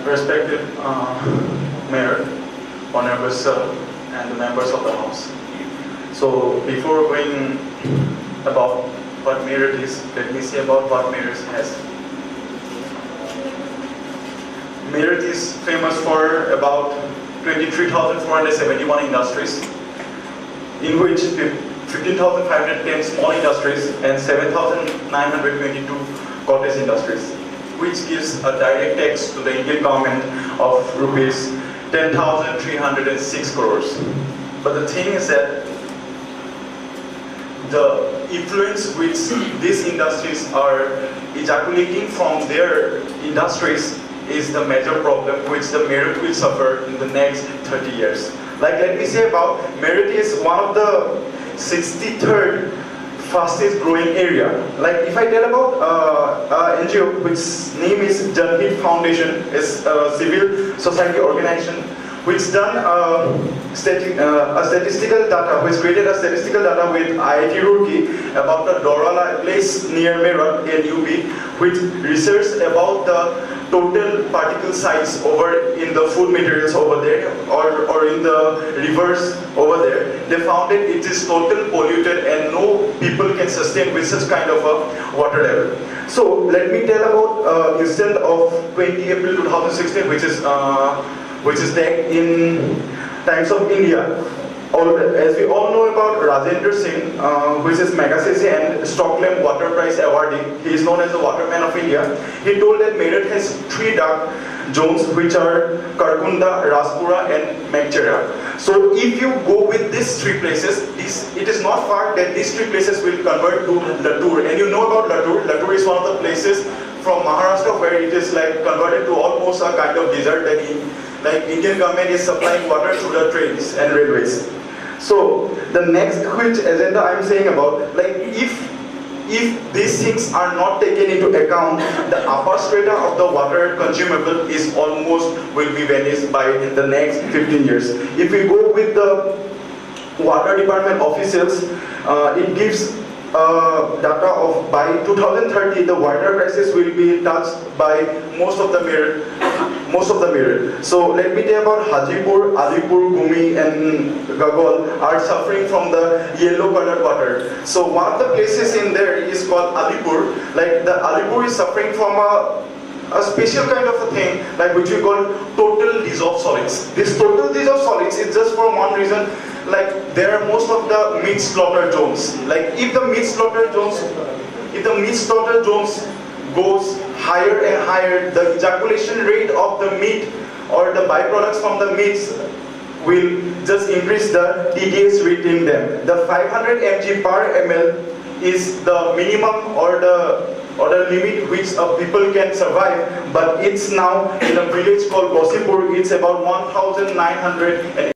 respected Mayor, Honorable Sir, and the members of the House. So before going about what merit is, let me say about what merit has. Merit is famous for about 23,471 industries, in which 15,510 small industries and 7,922 cottage industries, which gives a direct tax to the Indian government of rupees 10,306 crores. But the thing is that the influence which these industries are ejaculating from their industries is the major problem which the merit will suffer in the next 30 years. Like, let me say about merit is one of the 63rd fastest growing area. Like, if I tell about NGO which name is Janhit Foundation, is a civil society organization which done a statistical data, which created a statistical data with IIT Roorkee about the Dorala place near Meerut in UP, which researched about the total particle size over in the food materials over there or in the rivers over there. They found that it is total polluted and no people can sustain with such kind of a water level. So let me tell about incident of 20 April 2016, which is there in Times of India. As we all know about Rajendra Singh, which is Magsaysay and Stockholm Water Prize awardee, he is known as the Waterman of India. He told that Meerut has 3 dark zones, which are Karkunda, Rajpura and Magchera. So if you go with these 3 places, it is not far that these 3 places will convert to Latur. And you know about Latur. Latur is one of the places from Maharashtra where it is like converted to almost a kind of desert that Indian government is supplying water through the trains and railways. So the next which agenda I am saying about, like, if these things are not taken into account, the upper strata of the water consumable is almost will be vanished by the next 15 years. If we go with the water department officials, it gives data of by 2030 the water crisis will be touched by most of the Meerut. So let me tell about Hajipur, Alipur, Gumi and Gagol are suffering from the yellow colored water. So one of the places in there is called Alipur. Like, the Alipur is suffering from a special kind of a thing, like, which we call total dissolved solids. This total dissolved solids is just for one reason. Like, there are most of the meat slaughter zones. Like, if the meat slaughter zones goes higher and higher, the ejaculation rate of the meat or the byproducts from the meats will just increase the TDS rate in them. The 500 mg per ml is the minimum or the limit which people can survive, but it's now in a village called Gosipur, it's about 1,900.